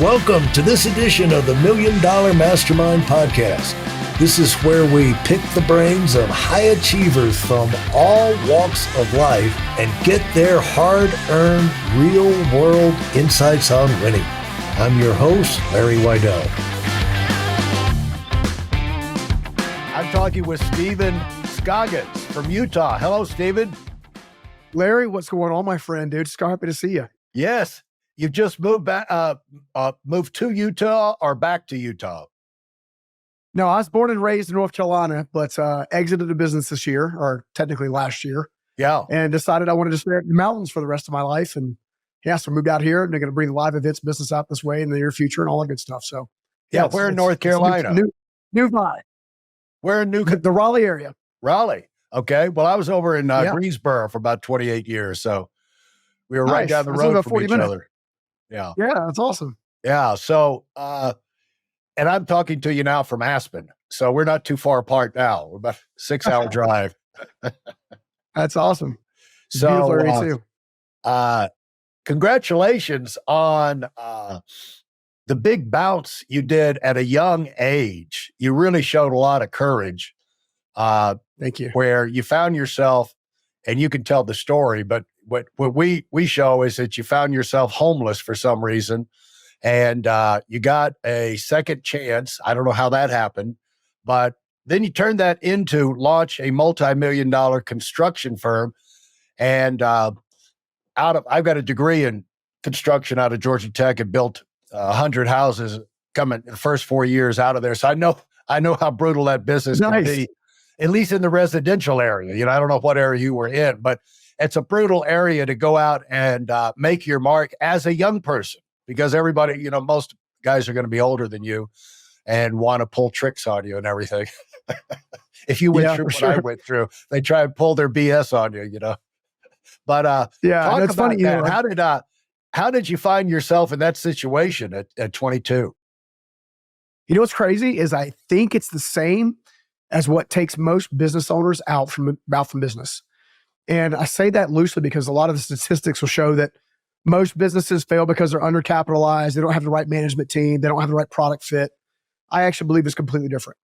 Welcome to this edition of the Million Dollar Mastermind podcast. This is where we pick the brains of high achievers from all walks of life and get their hard-earned, real-world insights on winning. I'm your host, Larry Weidel. I'm talking with Stephen Scoggins from Utah. Hello, Stephen. Larry, what's going on, my friend, dude? So happy to see you. Yes. You've just moved back, moved to Utah or back to Utah? No, I was born and raised in North Carolina, but exited the business this year, or technically last year. Yeah. And decided I wanted to stay in the mountains for the rest of my life. And yeah, so I moved out here, and they're going to bring live events business out this way in the near future and all that good stuff. So yeah, where in North Carolina? New vibe. Where in the Raleigh area. Raleigh. Okay. Well, I was over in Greensboro for about 28 years. So we were right down the road from each other. Yeah. Yeah, that's awesome. Yeah. So, and I'm talking to you now from Aspen. So we're not too far apart now. We're about a 6-hour drive. That's awesome. It's so, beautiful area too. Congratulations on the big bounce you did at a young age. You really showed a lot of courage. Thank you. Where you found yourself, and you can tell the story, but what we show is that you found yourself homeless for some reason, and you got a second chance. I don't know how that happened, but then you turned that into launch a multi-million-dollar construction firm. And I've got a degree in construction out of Georgia Tech and built 100 houses coming the first 4 years out of there. So I know how brutal that business can be, at least in the residential area. You know, I don't know what area you were in, but it's a brutal area to go out and make your mark as a young person, because everybody, you know, most guys are going to be older than you and want to pull tricks on you and everything. If you went through what I went through, they try and pull their BS on you, you know. But yeah, that's funny. That. How did you find yourself in that situation at 22? You know what's crazy is I think it's the same as what takes most business owners out from business. And I say that loosely because a lot of the statistics will show that most businesses fail because they're undercapitalized. They don't have the right management team. They don't have the right product fit. I actually believe it's completely different.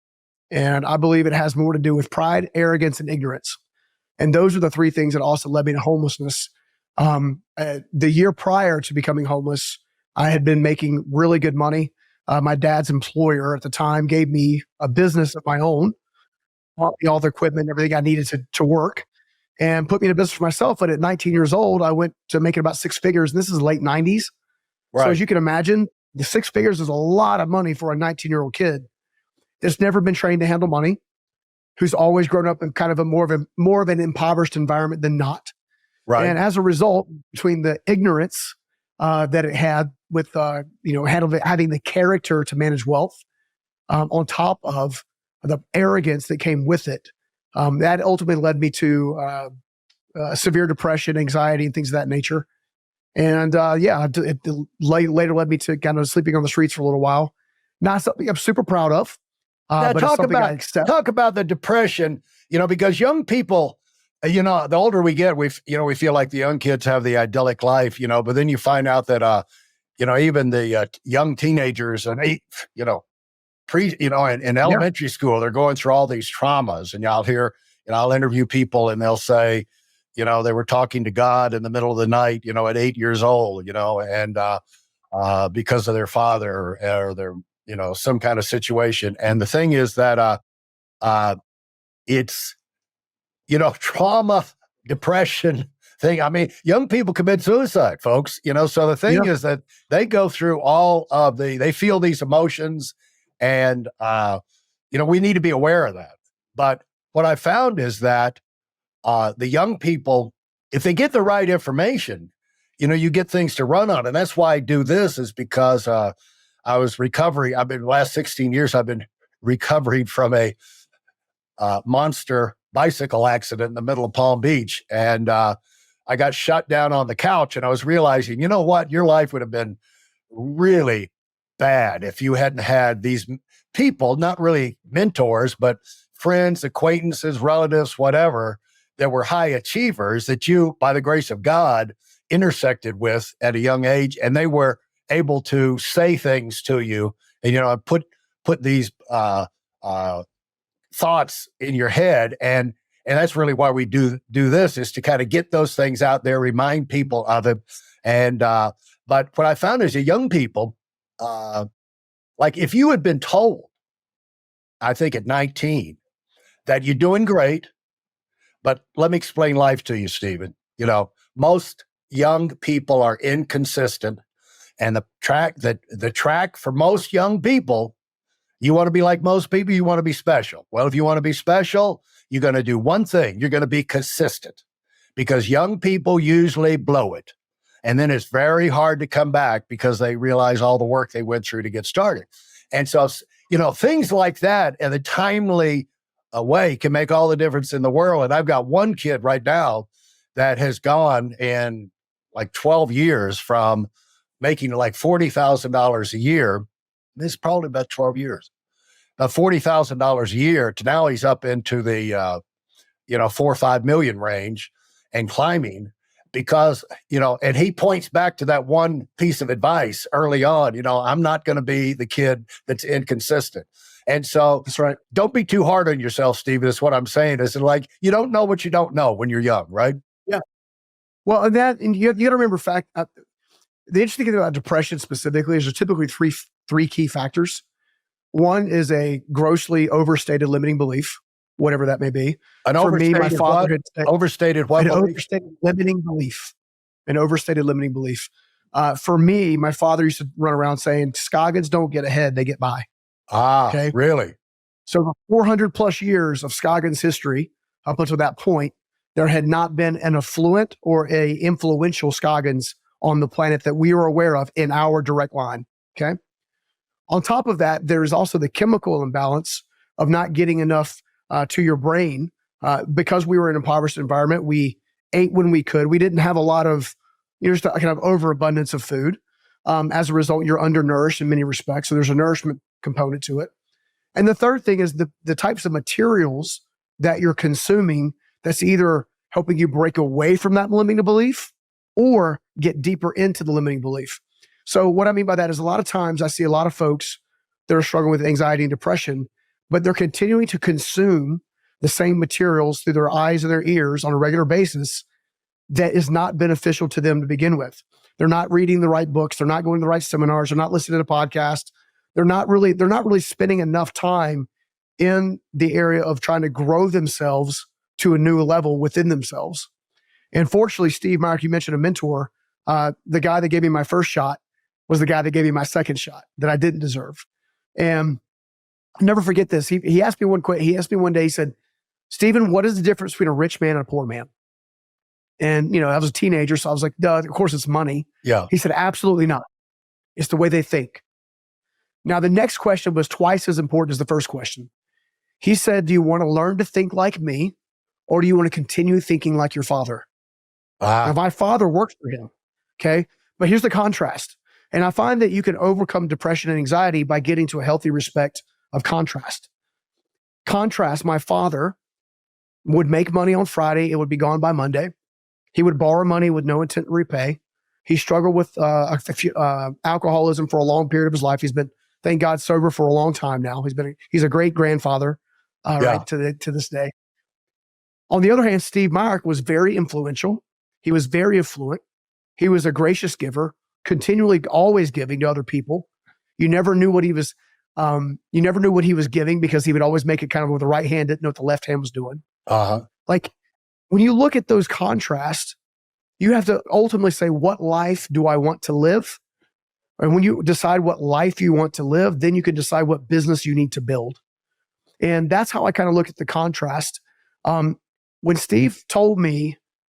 And I believe it has more to do with pride, arrogance, and ignorance. And those are the three things that also led me to homelessness. The year prior to becoming homeless, I had been making really good money. My dad's employer at the time gave me a business of my own, bought me all the equipment, everything I needed to work, and put me in a business for myself. But at 19 years old, I went to making about 6 figures. And this is the late 90s. Right. So as you can imagine, the 6 figures is a lot of money for a 19-year-old kid that's never been trained to handle money, who's always grown up in kind of more of an impoverished environment than not. Right. And as a result, between the ignorance that it had with having the character to manage wealth, on top of the arrogance that came with it, that ultimately led me to severe depression, anxiety, and things of that nature. And it later led me to kind of sleeping on the streets for a little while. Not something I'm super proud of. But talk about the depression, you know, because young people, you know, the older we get, we feel like the young kids have the idyllic life, you know, but then you find out that, even the young teenagers and in elementary school, they're going through all these traumas. And I'll interview people and they'll say, you know, they were talking to God in the middle of the night, you know, at 8 years old, you know, and because of their father or their, you know, some kind of situation. And the thing is that it's, you know, trauma, depression thing. I mean, young people commit suicide, folks, you know, so the thing is that they go through they feel these emotions, and, we need to be aware of that. But what I found is that the young people, if they get the right information, you know, you get things to run on. And that's why I do this, is because I was recovering. The last 16 years, I've been recovering from a monster bicycle accident in the middle of Palm Beach. And I got shut down on the couch, and I was realizing, you know what, your life would have been really bad if you hadn't had these people, not really mentors, but friends, acquaintances, relatives, whatever, that were high achievers that you, by the grace of God, intersected with at a young age. And they were able to say things to you and, put these thoughts in your head. And that's really why we do this, is to kind of get those things out there, remind people of it. And, but what I found is that young people, like if you had been told, I think at 19, that you're doing great, but let me explain life to you, Stephen. Most young people are inconsistent, and the track for most young people, you want to be like most people, you want to be special. Well, if you want to be special, you're going to do one thing. You're going to be consistent, because young people usually blow it. And then it's very hard to come back because they realize all the work they went through to get started. And so, things like that in a timely way can make all the difference in the world. And I've got one kid right now that has gone in like 12 years from making like $40,000 a year. This is probably about 12 years, about $40,000 a year, to now he's up into the, 4 or 5 million range and climbing, because, and he points back to that one piece of advice early on, I'm not going to be the kid that's inconsistent. And so That's right. Don't be too hard on yourself, Stephen. That's what I'm saying. Is like, you don't know what you don't know when you're young, right? Yeah. Well, and you got to remember, the interesting thing about depression specifically is there's typically three key factors. One is a grossly overstated limiting belief, whatever that may be. For me, my father had said, overstated what? An overstated limiting belief. An overstated limiting belief. For me, my father used to run around saying, Scoggins don't get ahead, they get by. Okay. Really? So the 400 plus years of Scoggins history, up until that point, there had not been an affluent or a influential Scoggins on the planet that we are aware of in our direct line. Okay. On top of that, there's also the chemical imbalance of not getting enough to your brain. Because we were in an impoverished environment, we ate when we could. We didn't have a lot of, just a kind of overabundance of food. As a result, you're undernourished in many respects. So there's a nourishment component to it. And the third thing is the types of materials that you're consuming that's either helping you break away from that limiting belief or get deeper into the limiting belief. So what I mean by that is, a lot of times I see a lot of folks that are struggling with anxiety and depression, but they're continuing to consume the same materials through their eyes and their ears on a regular basis that is not beneficial to them to begin with. They're not reading the right books. They're not going to the right seminars. They're not listening to podcasts. They're not really spending enough time in the area of trying to grow themselves to a new level within themselves. And fortunately, Steve, Mark, you mentioned a mentor. The guy that gave me my first shot was the guy that gave me my second shot that I didn't deserve. And I'll never forget this. He asked me one day, he said, Stephen, what is the difference between a rich man and a poor man? And, I was a teenager, so I was like, duh, of course it's money. Yeah. He said, absolutely not. It's the way they think. Now, the next question was twice as important as the first question. He said, do you want to learn to think like me, or do you want to continue thinking like your father? Now, my father worked for him. Okay. But here's the contrast. And I find that you can overcome depression and anxiety by getting to a healthy respect of contrast. Contrast, my father would make money on Friday. It would be gone by Monday. He would borrow money with no intent to repay. He struggled with alcoholism for a long period of his life. He's been, thank God, sober for a long time now. He's a great grandfather right to this day. On the other hand, Steve Myrick was very influential. He was very affluent. He was a gracious giver, continually always giving to other people. You never knew what he was. You never knew what he was giving, because he would always make it kind of with the right hand, didn't know what the left hand was doing. Like, when you look at those contrasts, you have to ultimately say, what life do I want to live? And when you decide what life you want to live, then you can decide what business you need to build. And that's how I kind of look at the contrast. When Steve told me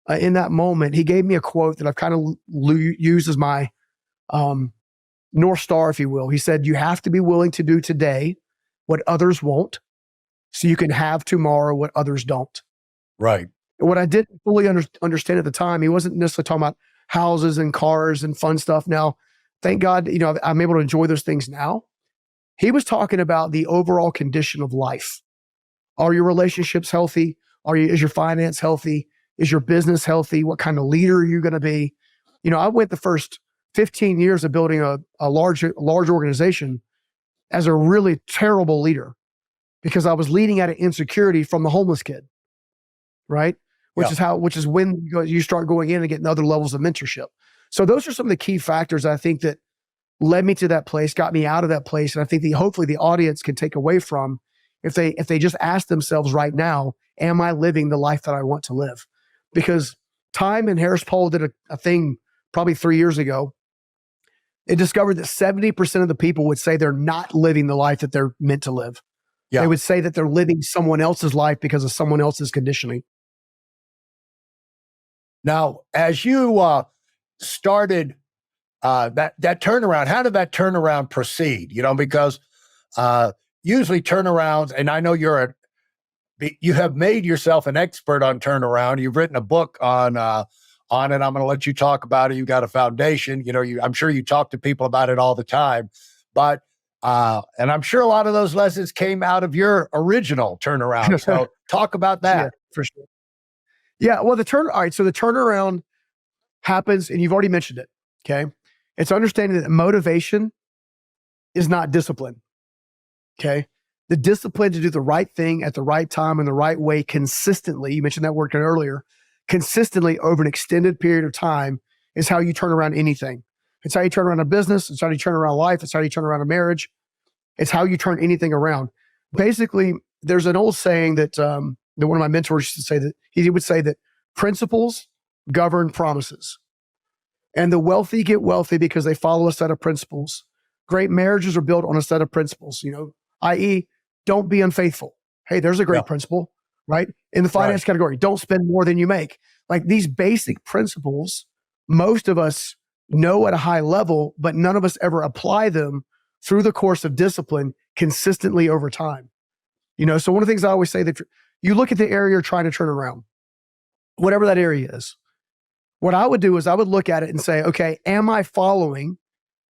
in that moment, he gave me a quote that I've kind of used as my North Star, if you will. He said, you have to be willing to do today what others won't, so you can have tomorrow what others don't. Right. And what I didn't fully understand at the time, he wasn't necessarily talking about houses and cars and fun stuff. Now, thank God, I'm able to enjoy those things now. He was talking about the overall condition of life. Are your relationships healthy? Is your finance healthy? Is your business healthy? What kind of leader are you going to be? I went the first 15 years of building a large organization as a really terrible leader because I was leading out of insecurity from the homeless kid, right? Which is when you start going in and getting other levels of mentorship. So those are some of the key factors I think that led me to that place, got me out of that place. And I think hopefully the audience can take away from if they just ask themselves right now, am I living the life that I want to live? Because Time and Harris Poll did a thing probably 3 years ago. It discovered that 70% of the people would say they're not living the life that they're meant to live. Yeah. They would say that they're living someone else's life because of someone else's conditioning. Now, as you started that turnaround, how did that turnaround proceed? Because usually turnarounds, and I know you have made yourself an expert on turnaround. You've written a book on it. I'm going to let you talk about it. You got a foundation. I'm sure you talk to people about it all the time. But and I'm sure a lot of those lessons came out of your original turnaround. So talk about that. Yeah, for sure. Yeah, well, all right, so the turnaround happens, and you've already mentioned it, okay? It's understanding that motivation is not discipline, okay? The discipline to do the right thing at the right time in the right way consistently, you mentioned that word earlier, consistently over an extended period of time is how you turn around anything. It's how you turn around a business. It's how you turn around life. It's how you turn around a marriage. It's how you turn anything around. Basically, there's an old saying that one of my mentors used to say that he would say that principles govern promises. And the wealthy get wealthy because they follow a set of principles. Great marriages are built on a set of principles, i.e., don't be unfaithful. Hey, there's a great principle, right? In the finance category, don't spend more than you make. Like these basic principles, most of us know at a high level, but none of us ever apply them through the course of discipline consistently over time. So one of the things I always say that you look at the area you're trying to turn around, whatever that area is. What I would do is I would look at it and say, okay, am I following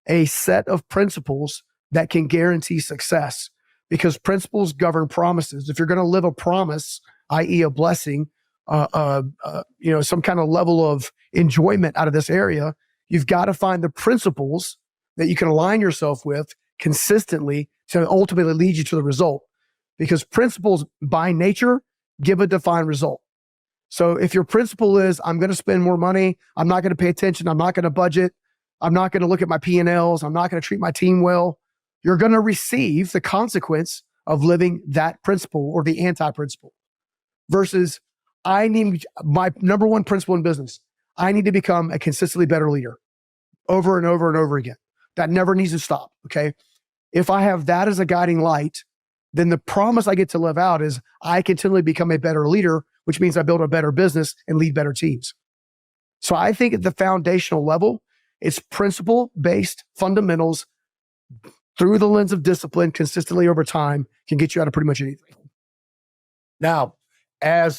a set of principles that can guarantee success? Because principles govern promises. If you're going to live a promise, i.e. a blessing, some kind of level of enjoyment out of this area, you've got to find the principles that you can align yourself with consistently to ultimately lead you to the result. Because principles by nature give a defined result. So if your principle is, I'm going to spend more money, I'm not going to pay attention, I'm not going to budget, I'm not going to look at my P&Ls, I'm not going to treat my team well, you're going to receive the consequence of living that principle or the anti-principle. Versus, I need my number one principle in business. I need to become a consistently better leader over and over and over again. That never needs to stop, okay? If I have that as a guiding light, then the promise I get to live out is I continually become a better leader, which means I build a better business and lead better teams. So I think at the foundational level, it's principle-based fundamentals through the lens of discipline consistently over time can get you out of pretty much anything. Now,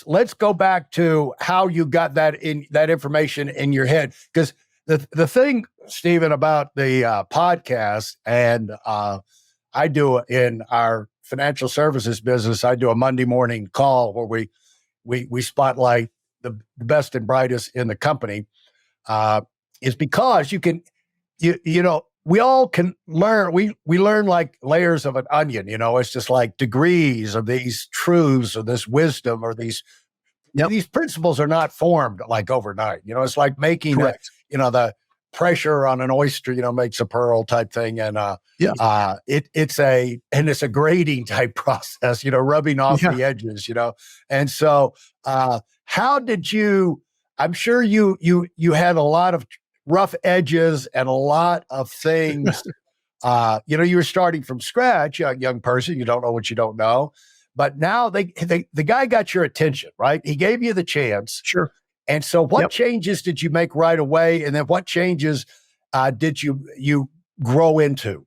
let's go back to how you got that information in your head. Because the thing, Stephen, about the podcast, and I do in our financial services business, I do a Monday morning call where we spotlight the best and brightest in the company, is because we all can learn. We learn like layers of an onion. It's just like degrees of these truths or this wisdom or these principles are not formed like overnight. It's like making the pressure on an oyster, makes a pearl type thing. And it's a grading type process, rubbing off the edges, And so how did you, I'm sure you had a lot of rough edges and a lot of things, you were starting from scratch, young person, you don't know what you don't know, but now the guy got your attention, right? He gave you the chance. Sure. And so what changes did you make right away? And then what changes did you grow into?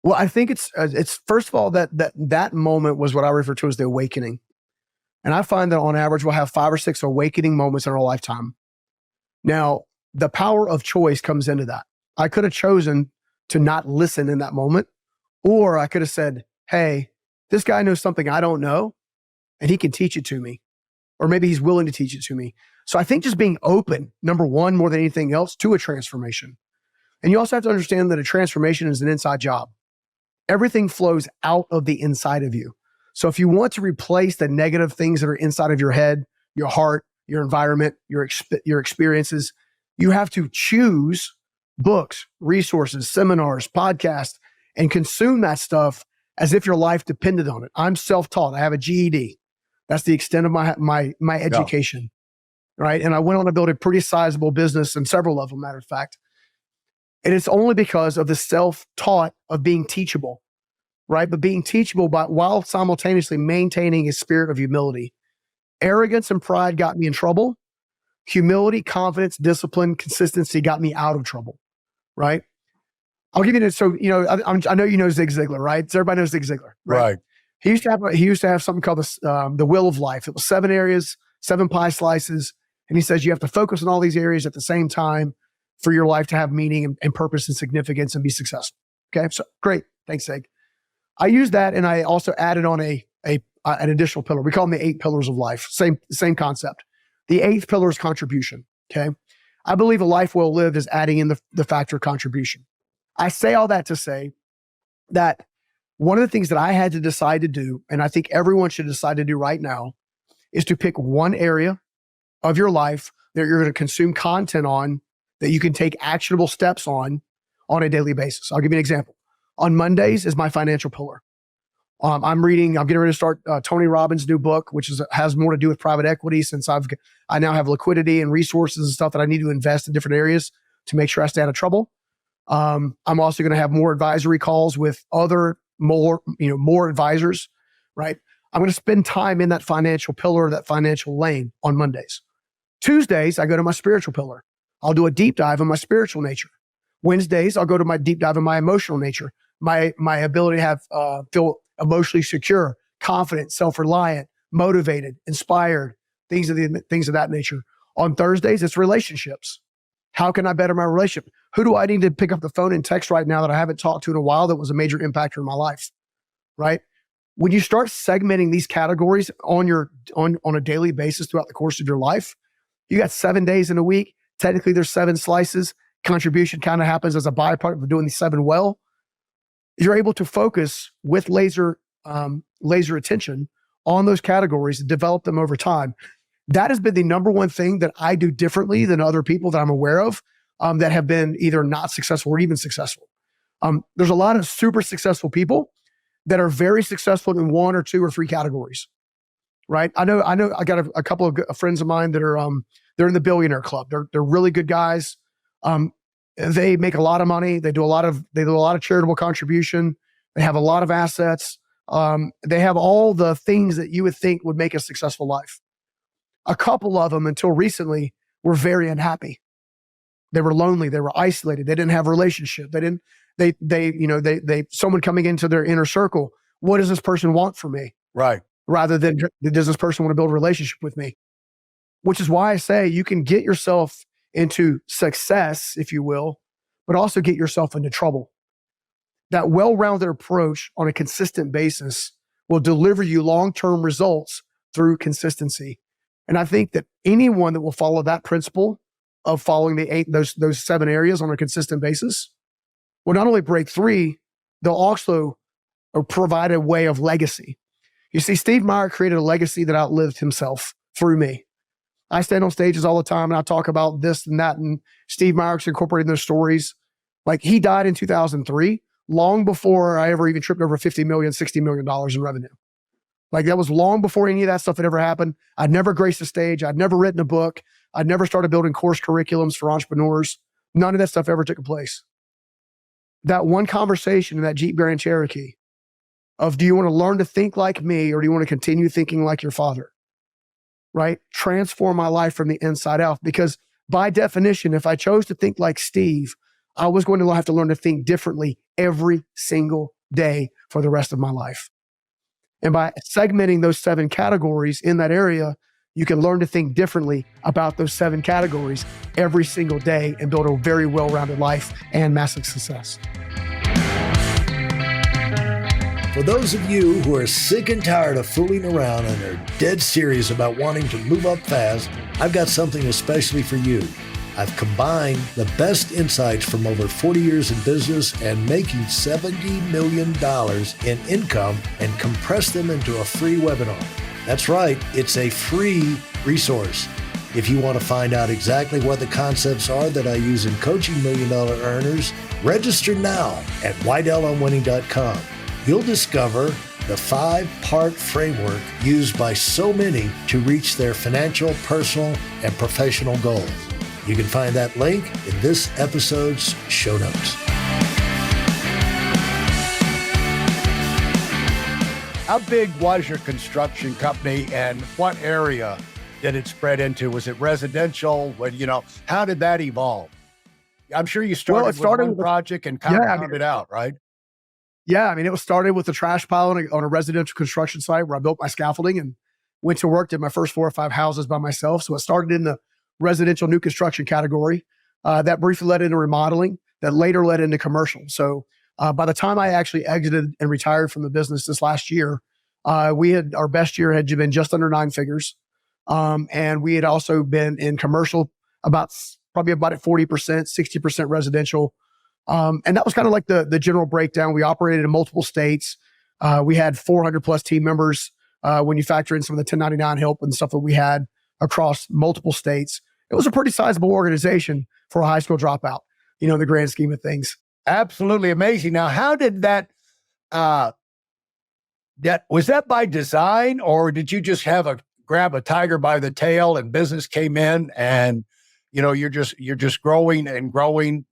Well, I think it's first of all, that moment was what I refer to as the awakening. And I find that on average, we'll have 5 or 6 awakening moments in our lifetime. Now, the power of choice comes into that. I could have chosen to not listen in that moment, or I could have said, hey, this guy knows something I don't know, and he can teach it to me. Or maybe he's willing to teach it to me. So I think just being open, number one, more than anything else, to a transformation. And you also have to understand that a transformation is an inside job. Everything flows out of the inside of you. So if you want to replace the negative things that are inside of your head, your heart, your environment, your experiences, you have to choose books, resources, seminars, podcasts, and consume that stuff as if your life depended on it. I'm self-taught. I have a GED. That's the extent of my education, right? And I went on to build a pretty sizable business, and several of them, matter of fact. And it's only because of the self-taught of being teachable, right? But being teachable while simultaneously maintaining a spirit of humility. Arrogance and pride got me in trouble. Humility, confidence, discipline, consistency got me out of trouble, right? I'll give you this. So, I know you know Zig Ziglar, right? So everybody knows Zig Ziglar, right? He used to have something called the wheel of life. It was 7 areas, 7 pie slices. And he says you have to focus on all these areas at the same time for your life to have meaning and purpose and significance and be successful. Okay, so great. Thanks, Zig. I used that, and I also added on an additional pillar. We call them the 8 pillars of life. Same concept. The 8th pillar is contribution. Okay, I believe a life well lived is adding in the factor of contribution. I say all that to say that one of the things that I had to decide to do, and I think everyone should decide to do right now, is to pick one area of your life that you're going to consume content on, that you can take actionable steps on a daily basis. I'll give you an example. On Mondays is my financial pillar. I'm getting ready to start Tony Robbins' new book, which has more to do with private equity, since I now have liquidity and resources and stuff that I need to invest in different areas to make sure I stay out of trouble. I'm also going to have more advisory calls with other more advisors, right? I'm going to spend time in that financial pillar, that financial lane on Mondays. Tuesdays, I go to my spiritual pillar. I'll do a deep dive on my spiritual nature. Wednesdays, I'll go to my deep dive in my emotional nature, my ability to have feel emotionally secure, confident, self-reliant, motivated, inspired, things of that nature. On Thursdays, it's relationships. How can I better my relationship? Who do I need to pick up the phone and text right now that I haven't talked to in a while that was a major impactor in my life, right? When you start segmenting these categories on a daily basis throughout the course of your life, you got 7 days in a week. Technically, there's 7 slices. Contribution kind of happens as a byproduct of doing these 7 well. You're able to focus with laser attention on those categories and develop them over time. That has been the number one thing that I do differently than other people that I'm aware of that have been either not successful or even successful. There's a lot of super successful people that are very successful in 1 or 2 or 3 categories, right? I know. I got a couple of friends of mine that are they're in the billionaire club. They're really good guys. They make a lot of money. They do a lot of charitable contribution. They have a lot of assets. They have all the things that you would think would make a successful life. A couple of them, until recently, were very unhappy. They were lonely. They were isolated. They didn't have a relationship. Someone coming into their inner circle. What does this person want from me? Right. Rather than, does this person want to build a relationship with me? Which is why I say you can get yourself into success, if you will, but also get yourself into trouble. That well-rounded approach on a consistent basis will deliver you long-term results through consistency. And I think that anyone that will follow that principle of following those 7 areas on a consistent basis will not only break 3, they'll also provide a way of legacy. You see, Steve Meyer created a legacy that outlived himself through me. I stand on stages all the time and I talk about this and that, and Steve Meyer's incorporating those stories. Like, he died in 2003, long before I ever even tripped over $50 million, $60 million in revenue. Like, that was long before any of that stuff had ever happened. I'd never graced a stage. I'd never written a book. I'd never started building course curriculums for entrepreneurs. None of that stuff ever took place. That one conversation in that Jeep Grand Cherokee of, do you want to learn to think like me, or do you want to continue thinking like your father? Right? Transform my life from the inside out. Because by definition, if I chose to think like Steve, I was going to have to learn to think differently every single day for the rest of my life. And by segmenting those 7 categories in that area, you can learn to think differently about those 7 categories every single day and build a very well-rounded life and massive success. For those of you who are sick and tired of fooling around and are dead serious about wanting to move up fast, I've got something especially for you. I've combined the best insights from over 40 years in business and making $70 million in income and compressed them into a free webinar. That's right, it's a free resource. If you want to find out exactly what the concepts are that I use in coaching million-dollar earners, register now at WeidelOnWinning.com. You'll discover the 5-part framework used by so many to reach their financial, personal, and professional goals. You can find that link in this episode's show notes. How big was your construction company and what area did it spread into? Was it residential? How did that evolve? I'm sure you started with one project and compounded out, right? Yeah, I mean, it was started with a trash pile on a residential construction site where I built my scaffolding and went to work, did my first 4 or 5 houses by myself. So it started in the residential new construction category. That briefly led into remodeling, that later led into commercial. So by the time I actually exited and retired from the business this last year, our best year had been just under 9 figures. And we had also been in commercial probably about at 40%, 60% residential. And that was kind of like the general breakdown. We operated in multiple states. We had 400 plus team members when you factor in some of the 1099 help and stuff that we had across multiple states. It was a pretty sizable organization for a high school dropout, in the grand scheme of things. Absolutely amazing. Now, how did that was that by design, or did you just grab a tiger by the tail and business came in and you're just growing and growing,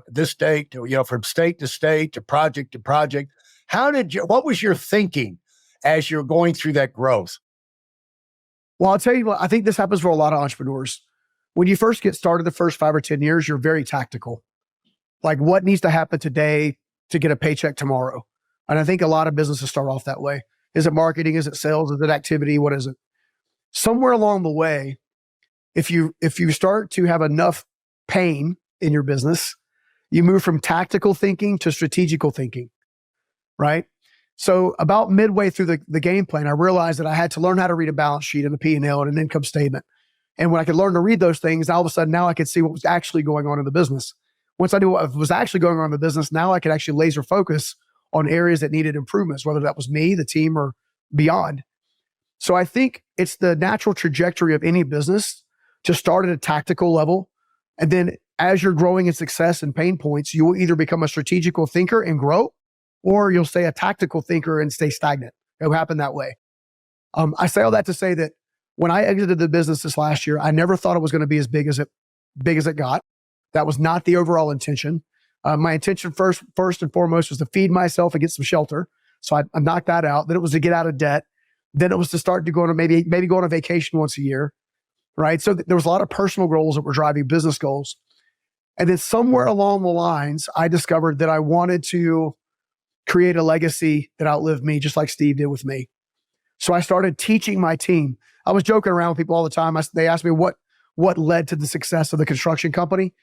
this state, from state to state to project to project. What was your thinking as you're going through that growth? Well, I'll tell you what, I think this happens for a lot of entrepreneurs. When you first get started the first 5 or 10 years, you're very tactical. Like what needs to happen today to get a paycheck tomorrow? And I think a lot of businesses start off that way. Is it marketing? Is it sales? Is it activity? What is it? Somewhere along the way, if you start to have enough pain in your business, you move from tactical thinking to strategical thinking, right? So about midway through the game plan, I realized that I had to learn how to read a balance sheet and a P&L and an income statement. And when I could learn to read those things, all of a sudden now I could see what was actually going on in the business. Once I knew what was actually going on in the business, now I could actually laser focus on areas that needed improvements, whether that was me, the team, or beyond. So I think it's the natural trajectory of any business to start at a tactical level. And then as you're growing in success and pain points, you will either become a strategical thinker and grow, or you'll stay a tactical thinker and stay stagnant. It'll happen that way. I say all that to say that when I exited the business this last year, I never thought it was going to be as big as it got. That was not the overall intention. My intention first and foremost was to feed myself and get some shelter. So I knocked that out. Then it was to get out of debt. Then it was to start to go on maybe go on a vacation once a year, right? So there was a lot of personal goals that were driving business goals. And then somewhere along the lines, I discovered that I wanted to create a legacy that outlived me, just like Steve did with me. So I started teaching my team. I was joking around with people all the time. They asked me what led to the success of the construction company.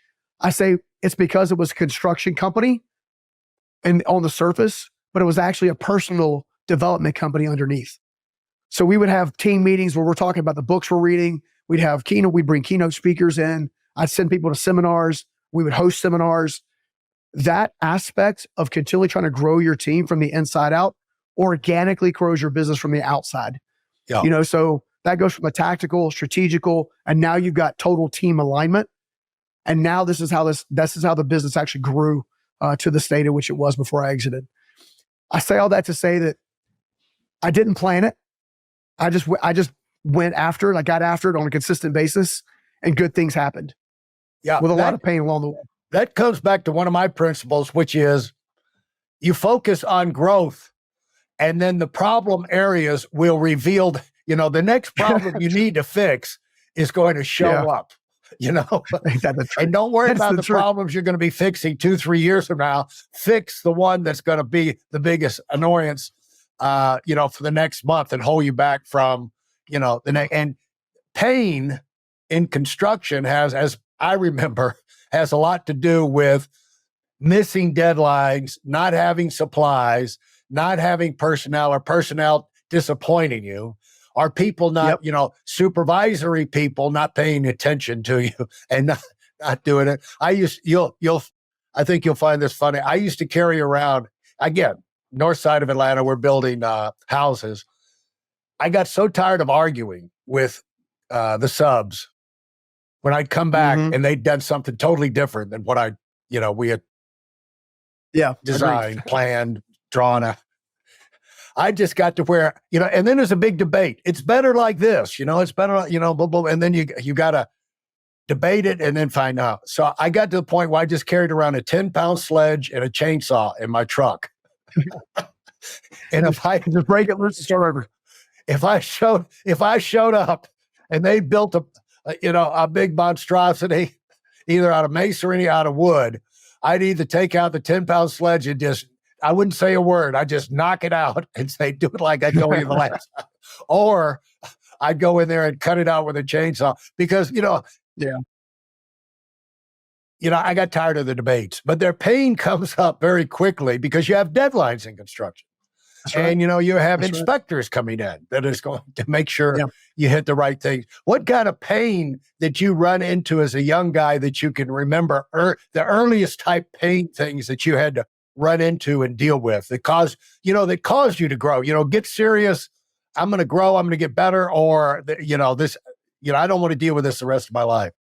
I say it's because it was a construction company and on the surface, but it was actually a personal development company underneath. So we would have team meetings where we're talking about the books we're reading. We'd bring keynote speakers in. I'd send people to seminars. We would host seminars. That aspect of continually trying to grow your team from the inside out organically grows your business from the outside. Yeah. So that goes from a tactical, strategical, and now you've got total team alignment. And now this is how the business actually grew to the state in which it was before I exited. I say all that to say that I didn't plan it. I just went after it. I got after it on a consistent basis, and good things happened. Yeah, with a lot of pain along the way. That comes back to one of my principles, which is you focus on growth, and then the problem areas will reveal. The next problem you need to fix is going to show up. And don't worry about the problems you're going to be fixing 2-3 years from now. Fix the one that's going to be the biggest annoyance, for the next month and hold you back from, the next. And pain in construction as I remember, has a lot to do with missing deadlines, not having supplies, not having personnel or personnel disappointing you, Are people not, Yep. you know, supervisory people not paying attention to you and not doing it? I think you'll find this funny. I used to carry around, again, north side of Atlanta, we're building houses. I got so tired of arguing with the subs when I'd come back Mhm. and they'd done something totally different than what we had Yeah. Agreed. designed, planned, drawn. I just got to where, and then there's a big debate. It's better like this, it's better, blah, blah, and then you got to debate it and then find out. So I got to the point where I just carried around a 10-pound sledge and a chainsaw in my truck. And if I Just break it loose and start over. if I showed up and they built a big monstrosity, either out of masonry or out of wood, I'd either take out the 10-pound sledge and I wouldn't say a word. I'd just knock it out and say, do it like I told you the last time. Or I'd go in there and cut it out with a chainsaw because, Yeah. I got tired of the debates, but their pain comes up very quickly because you have deadlines in construction. That's right. And, you have That's right. inspectors coming in that is going to make sure Yeah. you hit the right things. What kind of pain that you run into as a young guy that you can remember the earliest type pain things that you had to run into and deal with that caused you to grow, get serious. I'm going to grow. I'm going to get better. Or, this, I don't want to deal with this the rest of my life.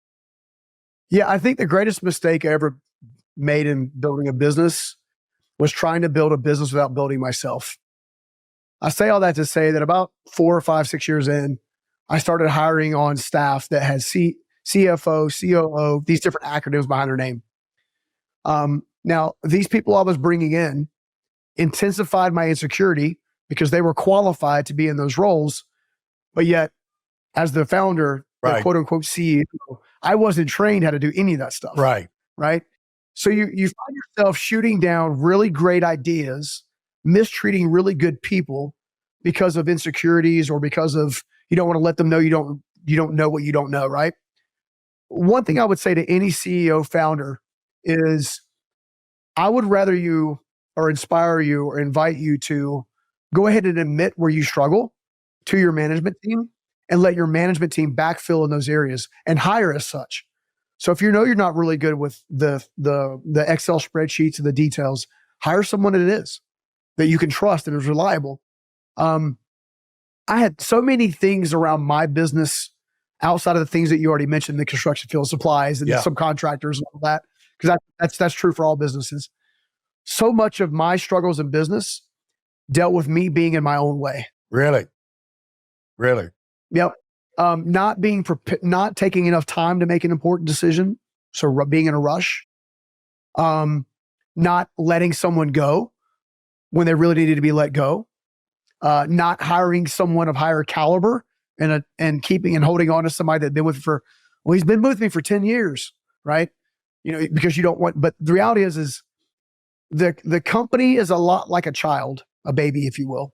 Yeah. I think the greatest mistake I ever made in building a business was trying to build a business without building myself. I say all that to say that about 4 or 5, 6 years in, I started hiring on staff that had CFO, COO, these different acronyms behind their name. Now, these people I was bringing in intensified my insecurity because they were qualified to be in those roles. But yet, as the founder, Right. the quote unquote CEO, I wasn't trained how to do any of that stuff. Right. Right. So you find yourself shooting down really great ideas, mistreating really good people because of insecurities or because of you don't want to let them know you don't know what you don't know, right? One thing I would say to any CEO founder is I would rather you or inspire you or invite you to go ahead and admit where you struggle to your management team and let your management team backfill in those areas and hire as such. So if you know you're not really good with the Excel spreadsheets and the details, hire someone that you can trust and is reliable. I had so many things around my business outside of the things that you already mentioned, the construction field supplies and the subcontractors and all that, because that's true for all businesses. So much of my struggles in business dealt with me being in my own way. Really? Yep. Not taking enough time to make an important decision. So being in a rush, not letting someone go when they really needed to be let go, not hiring someone of higher caliber and keeping and holding on to somebody that's been with you he's been with me for 10 years, right? Because you don't want, but the reality is the company is a lot like a child, a baby, if you will.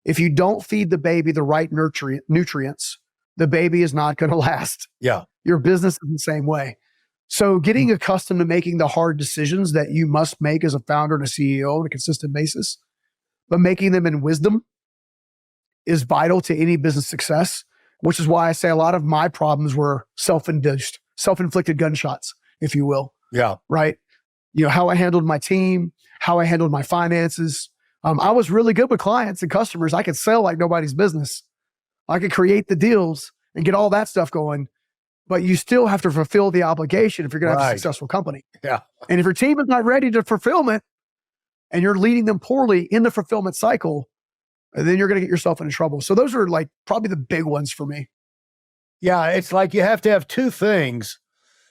If you don't feed the baby the right nutrients, the baby is not going to last. Yeah. Your business is the same way. So getting accustomed to making the hard decisions that you must make as a founder and a CEO on a consistent basis, but making them in wisdom is vital to any business success, which is why I say a lot of my problems were self-induced, self-inflicted gunshots, if you will. Yeah. Right. How I handled my team, how I handled my finances. I was really good with clients and customers. I could sell like nobody's business. I could create the deals and get all that stuff going, but you still have to fulfill the obligation if you're going to have a successful company. Yeah. And if your team is not ready to fulfillment and you're leading them poorly in the fulfillment cycle, then you're going to get yourself into trouble. So those are like probably the big ones for me. Yeah. It's like you have to have two things.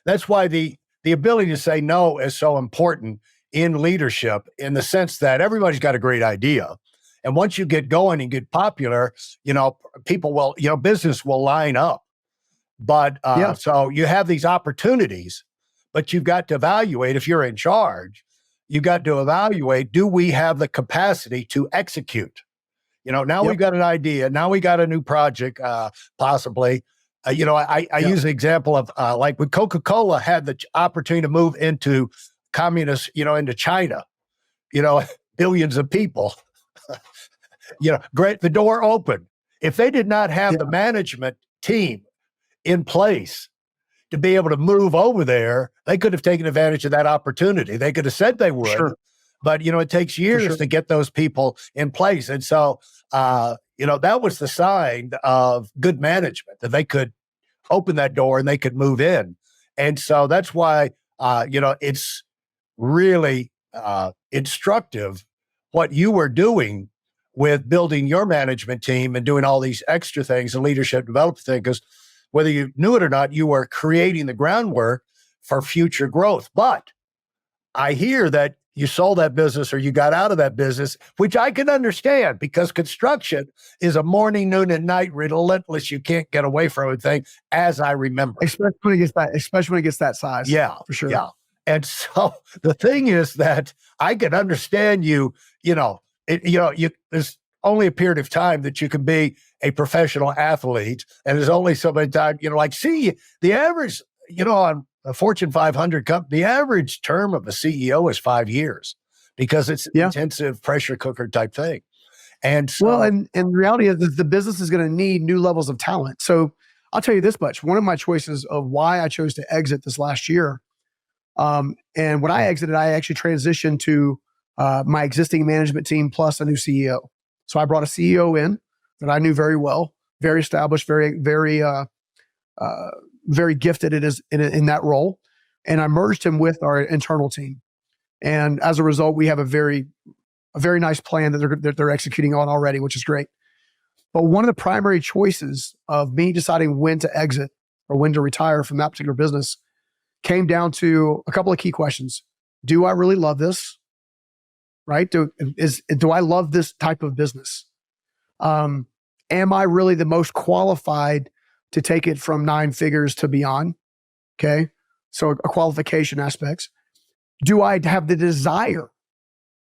That's why the ability to say no is so important in leadership, in the sense that everybody's got a great idea. And once you get going and get popular, people will, business will line up. But so you have these opportunities, but you've got to evaluate if you're in charge, you've got to evaluate, do we have the capacity to execute? Now we've got an idea. Now we got a new project, possibly. I use the example of like when Coca-Cola had the opportunity to move into communist, into China, billions of people, great. The door opened. If they did not have the management team in place to be able to move over there, they could have taken advantage of that opportunity. They could have said they would, but it takes years to get those people in place. And so, that was the sign of good management, that they could open that door and they could move in. And so that's why, it's really instructive what you were doing with building your management team and doing all these extra things, the leadership development thing, because whether you knew it or not, you were creating the groundwork for future growth. But I hear that you sold that business or you got out of that business, which I can understand, because construction is a morning, noon, and night relentless. You can't get away from anything, as I remember. Especially when it gets that size. Yeah, for sure. Yeah. And so the thing is that I can understand there's only a period of time that you can be a professional athlete, and there's only so many times, the average, on a Fortune 500 company, the average term of a CEO is 5 years, because it's intensive pressure cooker type thing. And so, and the reality is that the business is going to need new levels of talent. So I'll tell you this much: one of my choices of why I chose to exit this last year, and when I exited, I actually transitioned to my existing management team plus a new CEO. So I brought a CEO in that I knew very well, very established, very, very, very gifted in that role. And I merged him with our internal team. And as a result, we have a very nice plan that they're executing on already, which is great. But one of the primary choices of me deciding when to exit or when to retire from that particular business came down to a couple of key questions. Do I really love this? Right? Do I love this type of business? Am I really the most qualified to take it from 9 figures to beyond? Okay. So a qualification aspects. Do I have the desire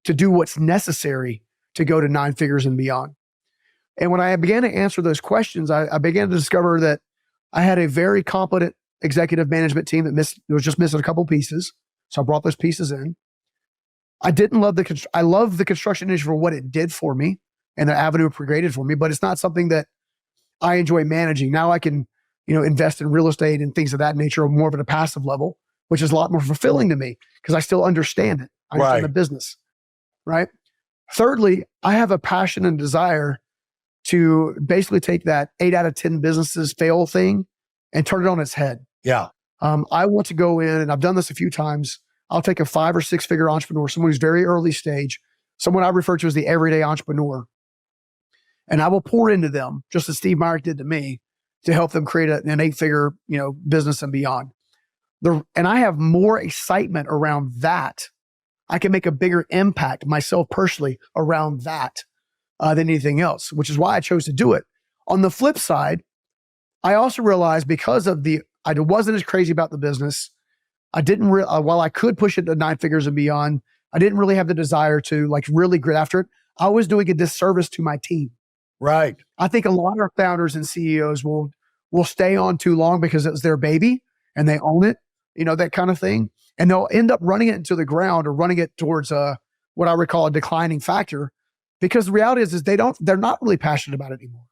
to do what's necessary to go to 9 figures and beyond? And when I began to answer those questions, I began to discover that I had a very competent executive management team that was just missing a couple pieces. So I brought those pieces in. I didn't love I love the construction industry for what it did for me and the avenue it created for me, but it's not something that I enjoy managing. Now I can, invest in real estate and things of that nature, more of at a passive level, which is a lot more fulfilling to me because I still understand it. I understand the business, right? Thirdly, I have a passion and desire to basically take that 8 out of 10 businesses fail thing and turn it on its head. Yeah. I want to go in, and I've done this a few times. I'll take a 5 or 6 figure entrepreneur, someone who's very early stage, someone I refer to as the everyday entrepreneur. And I will pour into them, just as Steve Myrick did to me, to help them create an 8-figure, business and beyond. And I have more excitement around that. I can make a bigger impact myself personally around that than anything else, which is why I chose to do it. On the flip side, I also realized because of I wasn't as crazy about the business. I didn't while I could push it to 9 figures and beyond, I didn't really have the desire to really grit after it. I was doing a disservice to my team. Right. I think a lot of founders and CEOs will stay on too long because it was their baby and they own it, that kind of thing. And they'll end up running it into the ground or running it towards what I would call a declining factor, because the reality is they're not really passionate about it anymore.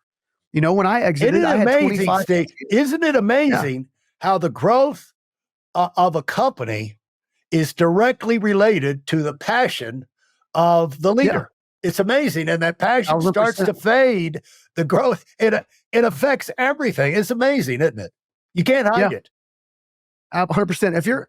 When I exited, I had 25. Isn't it amazing how the growth of a company is directly related to the passion of the leader? Yeah. It's amazing. And that passion 100%. Starts to fade, the growth, it affects everything. It's amazing, isn't it? You can't hide it. 100%.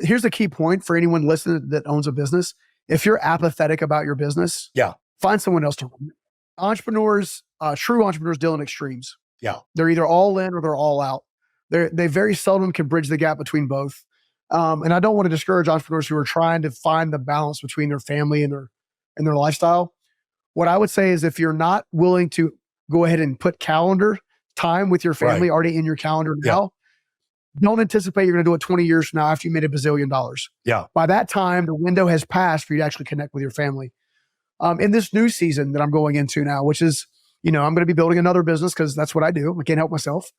Here's the key point for anyone listening that owns a business. If you're apathetic about your business, find someone else to run it. Entrepreneurs, true entrepreneurs deal in extremes. Yeah. They're either all in or they're all out. They very seldom can bridge the gap between both. And I don't want to discourage entrepreneurs who are trying to find the balance between their family and their lifestyle. What I would say is if you're not willing to go ahead and put calendar time with your family already in your calendar now, don't anticipate you're going to do it 20 years from now after you made $1 bazillion. Yeah. By that time, the window has passed for you to actually connect with your family. In this new season that I'm going into now, which is, I'm going to be building another business because that's what I do. I can't help myself.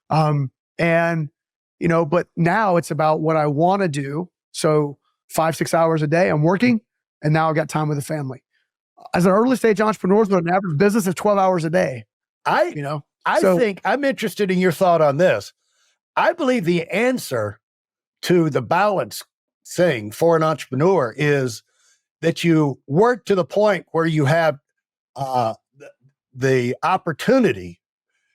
But now it's about what I want to do. So 5-6 hours a day I'm working, and now I've got time with the family. As an early stage entrepreneur with an average business of 12 hours a day, I you know? I So- think I'm interested in your thought on this. I believe the answer to the balance thing for an entrepreneur is that you work to the point where you have the opportunity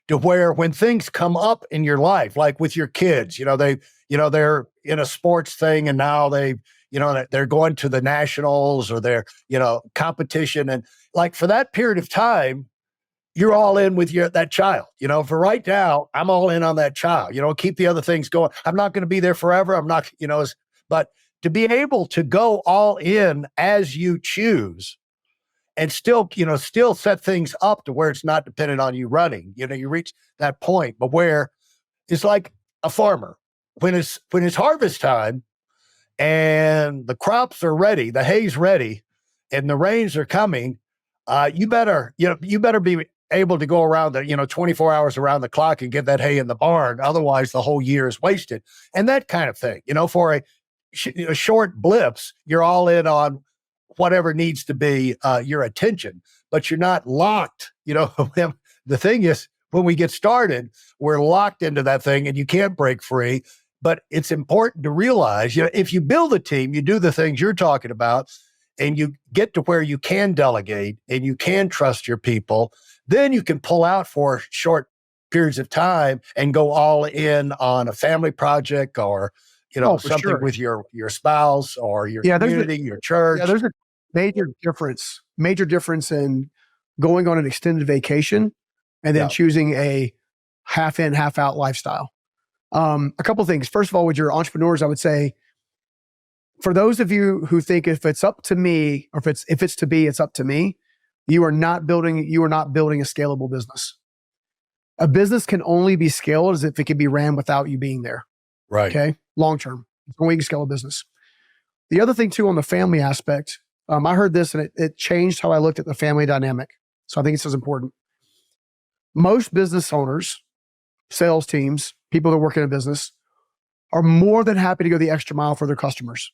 to where when things come up in your life, like with your kids, they're in a sports thing and now they're going to the nationals or they're, competition. And like for that period of time, you're all in with that child. For right now, I'm all in on that child. Keep the other things going. I'm not going to be there forever. I'm not, but to be able to go all in as you choose and still set things up to where it's not dependent on you running. You reach that point, but where it's like a farmer when it's harvest time and the crops are ready, the hay's ready, and the rains are coming. You better be able to go around 24 hours around the clock and get that hay in the barn. Otherwise, the whole year is wasted. And that kind of thing. For a short blips, you're all in on whatever needs to be your attention, but you're not locked. The thing is, when we get started, we're locked into that thing and you can't break free. But it's important to realize, if you build a team, you do the things you're talking about, and you get to where you can delegate and you can trust your people, then you can pull out for short periods of time and go all in on a family project or, something with your spouse or your community, your church. Yeah, there's a major difference in going on an extended vacation and then choosing a half in, half out lifestyle. A couple of things. First of all, with your entrepreneurs, I would say, for those of you who think if it's up to me, or if it's to be, it's up to me, you are not building a scalable business. A business can only be scaled as if it can be ran without you being there. Right. Okay. Long term. It's the way you can scale a business. The other thing too, on the family aspect, I heard this and it changed how I looked at the family dynamic. So I think it's as important. Most business owners, sales teams, people that work in a business are more than happy to go the extra mile for their customers.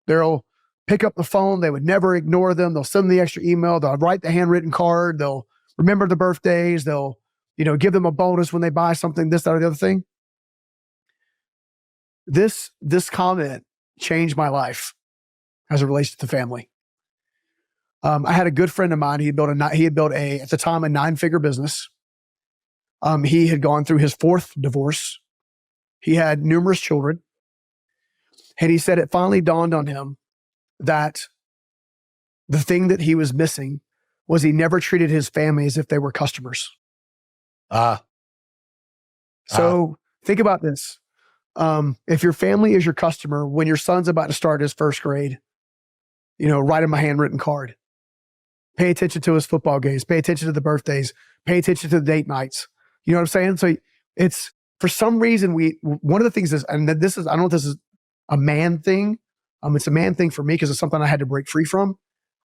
They'll pick up the phone. They would never ignore them. They'll send them the extra email. They'll write the handwritten card. They'll remember the birthdays. They'll, give them a bonus when they buy something, this, that, or the other thing. This comment changed my life as it relates to the family. I had a good friend of mine. He had built at the time, a 9-figure business. He had gone through his 4th divorce. He had numerous children. And he said it finally dawned on him that the thing that he was missing was he never treated his family as if they were customers. So think about this. If your family is your customer, when your son's about to start his 1st grade, write him a handwritten card. Pay attention to his football games. Pay attention to the birthdays. Pay attention to the date nights. You know what I'm saying? So it's, for some reason, one of the things is, and this is, I don't know if this is a man thing. It's a man thing for me because it's something I had to break free from.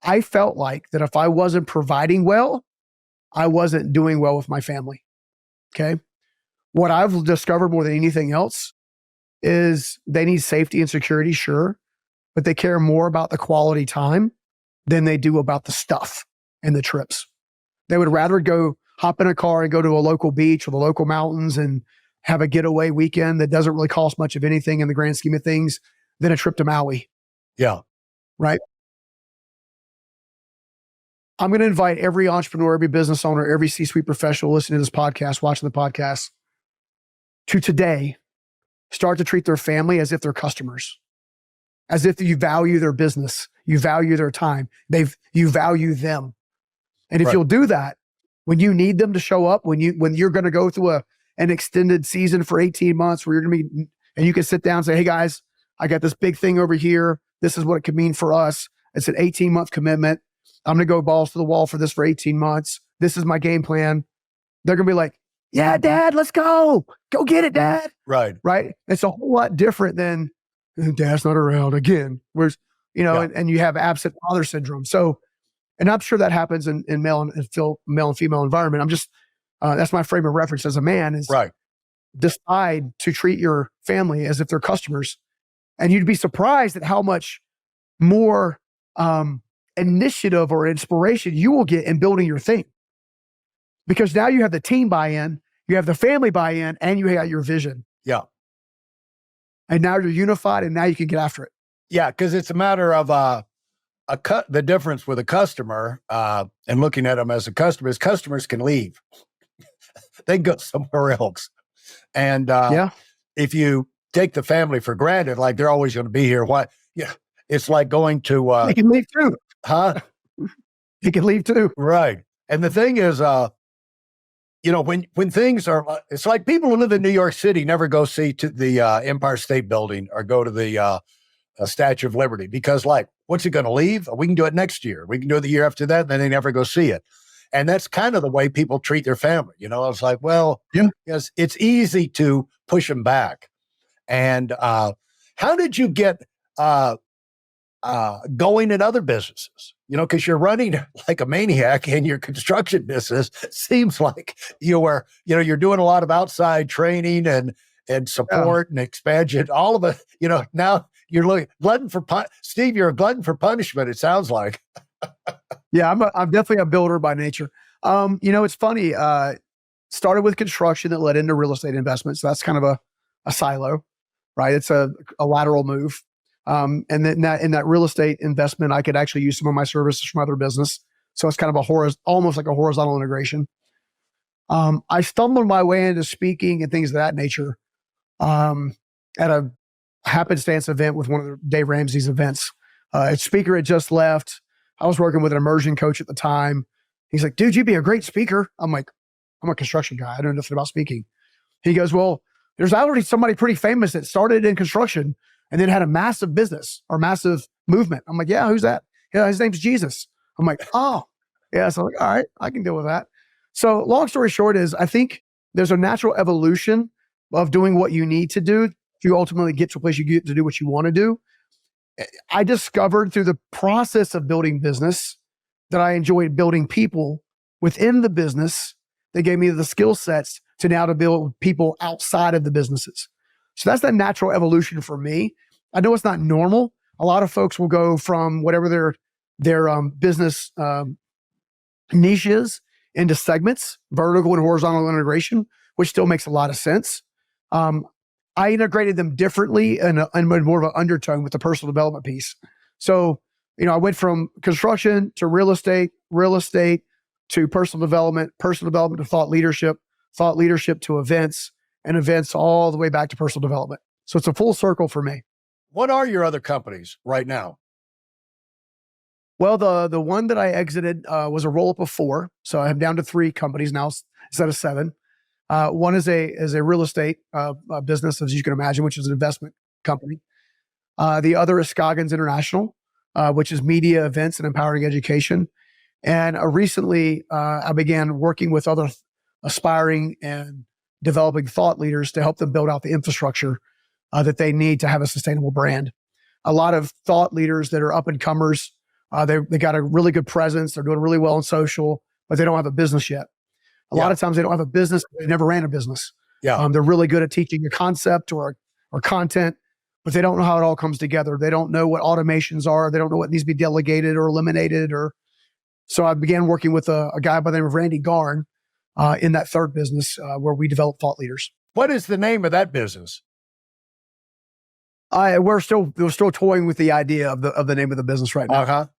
I felt like that if I wasn't providing well, I wasn't doing well with my family. Okay. What I've discovered more than anything else is they need safety and security, sure, but they care more about the quality time than they do about the stuff and the trips. They would rather go hop in a car and go to a local beach or the local mountains and have a getaway weekend that doesn't really cost much of anything in the grand scheme of things than a trip to Maui. Yeah. Right. I'm going to invite every entrepreneur, every business owner, every C-suite professional listening to this podcast, watching the podcast, to today start to treat their family as if they're customers, as if you value their business, you value their time, you value them. And if you'll do that, when you need them to show up, when you're going to go through an extended season for 18 months where you're going to be, and you can sit down and say, hey guys, I got this big thing over here. This is what it could mean for us. It's an 18-month commitment. I'm going to go balls to the wall for this for 18 months. This is my game plan. They're going to be like, yeah, Dad, let's go. Go get it, Dad. Right. Right. It's a whole lot different than Dad's not around again. Whereas, and you have absent father syndrome. So, and I'm sure that happens in male and female environment. I'm just, that's my frame of reference as a man is decide to treat your family as if they're customers. And you'd be surprised at how much more initiative or inspiration you will get in building your thing. because now you have the team buy-in, you have the family buy-in, and you got your vision. Yeah. And now you're unified, and now you can get after it. Yeah, because it's a matter of the difference with a customer and looking at them as a customer is customers can leave. They can go somewhere else. And if you take the family for granted, like they're always going to be here, why? Yeah, it's like going to they can leave too. Huh? They can leave too. Right. And the thing is, when things are, it's like people who live in New York City never go see to the Empire State Building or go to the Statue of Liberty because, like, what's it going to leave? We can do it next year. We can do it the year after that, and then they never go see it. And that's kind of the way people treat their family. It's like, well, yes, it's easy to push them back. And how did you get going in other businesses? Because you're running like a maniac in your construction business. It seems like you're doing a lot of outside training and support and expansion. All of it, now you're glutton for Steve. You're a glutton for punishment. It sounds like. Yeah, I'm definitely a builder by nature. It's funny. Started with construction that led into real estate investments. So that's kind of a silo, right? It's a lateral move. And then in that real estate investment, I could actually use some of my services from other business. So it's kind of almost like a horizontal integration. I stumbled my way into speaking and things of that nature at a happenstance event with one of Dave Ramsey's events. A speaker had just left. I was working with an immersion coach at the time. He's like, dude, you'd be a great speaker. I'm like, I'm a construction guy. I don't know nothing about speaking. He goes, well, there's already somebody pretty famous that started in construction and then had a massive business or massive movement. I'm like, yeah, who's that? Yeah, his name's Jesus. I'm like, oh, yeah. So I'm like, all right, I can deal with that. So long story short is I think there's a natural evolution of doing what you need to do to ultimately get to a place you get to do what you want to do. I discovered through the process of building business that I enjoyed building people within the business that gave me the skill sets to now to build people outside of the businesses. So that's that natural evolution for me. I know it's not normal. A lot of folks will go from whatever their business niche is into segments, vertical and horizontal integration, which still makes a lot of sense. I integrated them differently and more of an undertone with the personal development piece. So, I went from construction to real estate to personal development to thought leadership to events, and events all the way back to personal development. So it's a full circle for me. What are your other companies right now? Well, the one that I exited was a roll-up of 4. So I'm down to 3 companies now instead of 7. One is a real estate business, as you can imagine, which is an investment company. The other is Scoggins International, which is media, events, and empowering education. And recently, I began working with other aspiring and developing thought leaders to help them build out the infrastructure that they need to have a sustainable brand. A lot of thought leaders that are up and comers, they got a really good presence. They're doing really well on social, but they don't have a business yet. A lot of times they don't have a business. They never ran a business. Yeah. They're really good at teaching a concept or content, but they don't know how it all comes together. They don't know what automations are. They don't know what needs to be delegated or eliminated. So I began working with a guy by the name of Randy Garn in that third business where we develop thought leaders. What is the name of that business? We're still toying with the idea of the name of the business right now.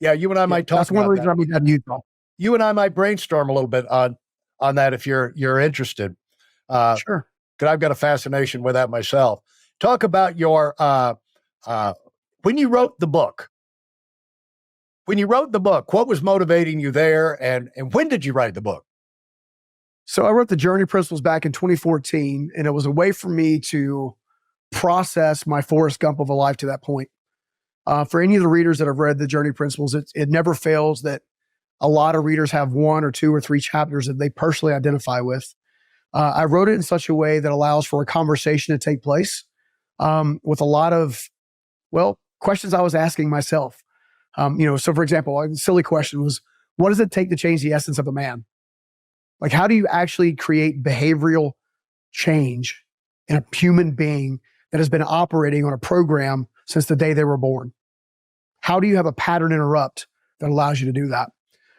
Yeah, you and I might talk. That's one reason I moved out of Utah. You and I might brainstorm a little bit on that if you're interested. Sure. Because I've got a fascination with that myself. Talk about your when you wrote the book. When you wrote the book, what was motivating you there, and when did you write the book? So I wrote the Journey Principles back in 2014, and it was a way for me to process my Forrest Gump of a life to that point. For any of the readers that have read the Journey Principles, it never fails that a lot of readers have 1 or 2 or 3 chapters that they personally identify with. I wrote it in such a way that allows for a conversation to take place with a lot of, questions I was asking myself. So for example, a silly question was, what does it take to change the essence of a man? Like, how do you actually create behavioral change in a human being that has been operating on a program since the day they were born? How do you have a pattern interrupt that allows you to do that?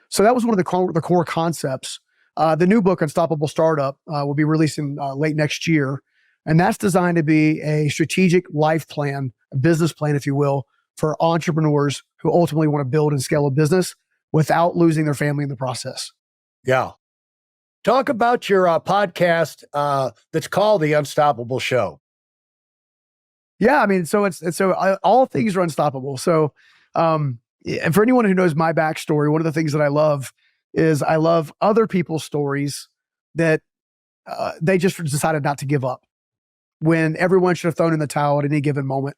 So that was one of the core concepts The new book, Unstoppable Startup, will be releasing late next year. And that's designed to be a strategic life plan, a business plan, if you will, for entrepreneurs who ultimately want to build and scale a business without losing their family in the process. Yeah. Talk about your podcast that's called The Unstoppable Show. Yeah, I mean, all things are unstoppable. So, and for anyone who knows my backstory, one of the things that I love is I love other people's stories that they just decided not to give up when everyone should have thrown in the towel at any given moment.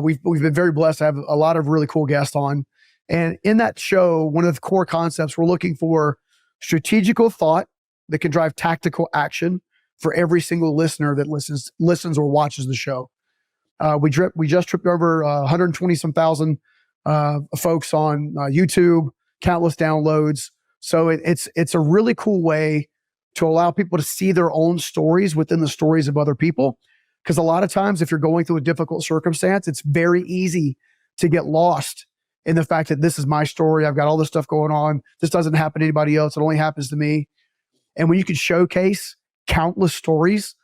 We've been very blessed to have a lot of really cool guests on, and in that show, one of the core concepts we're looking for strategical thought that can drive tactical action for every single listener that listens or watches the show. We just tripped over 120 some thousand folks on YouTube, countless downloads. So it's a really cool way to allow people to see their own stories within the stories of other people. Because a lot of times, if you're going through a difficult circumstance, it's very easy to get lost in the fact that this is my story. I've got all this stuff going on. This doesn't happen to anybody else. It only happens to me. And when you can showcase countless stories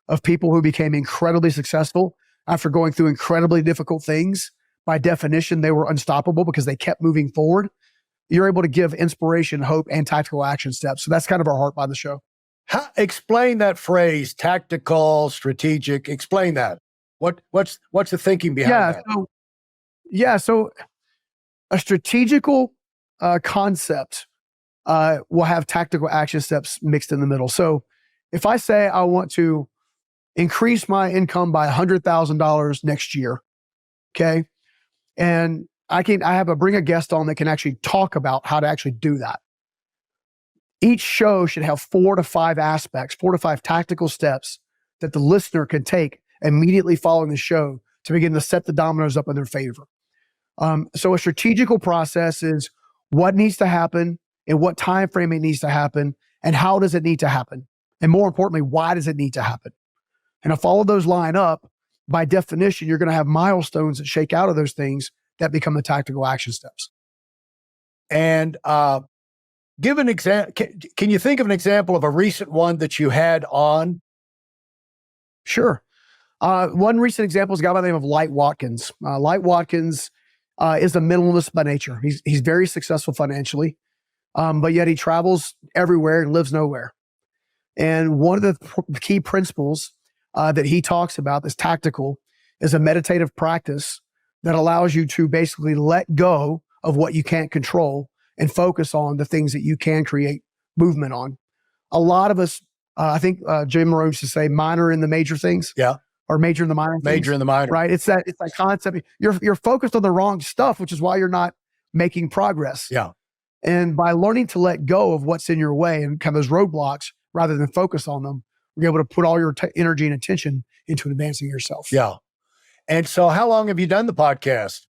of people who became incredibly successful after going through incredibly difficult things, by definition, they were unstoppable because they kept moving forward. You're able to give inspiration, hope, and tactical action steps. So that's kind of our heart behind the show. Explain that phrase, tactical, strategic. Explain that. What's the thinking behind that? So a strategical concept will have tactical action steps mixed in the middle. So if I say I want to increase my income by $100,000 next year, okay, and bring a guest on that can actually talk about how to actually do that. Each show should have 4 to 5 aspects, 4 to 5 tactical steps that the listener can take immediately following the show to begin to set the dominoes up in their favor. So a strategical process is what needs to happen, in what time frame it needs to happen, and how does it need to happen? And more importantly, why does it need to happen? And if all of those line up, by definition, you're going to have milestones that shake out of those things that become the tactical action steps. And give an example. Can you think of an example of a recent one that you had on? Sure. One recent example is a guy by the name of Light Watkins. Light Watkins is a minimalist by nature. He's very successful financially, but yet he travels everywhere and lives nowhere. And one of the key principles that he talks about that's tactical is a meditative practice that allows you to basically let go of what you can't control and focus on the things that you can create movement on. A lot of us, I think Jim Rohn used to say, minor in the major things. Yeah. Or major in the minor things. Major in the minor. Right. It's that concept. You're focused on the wrong stuff, which is why you're not making progress. Yeah. And by learning to let go of what's in your way and kind of those roadblocks rather than focus on them, you're able to put all your energy and attention into advancing yourself. Yeah. And so how long have you done the podcast?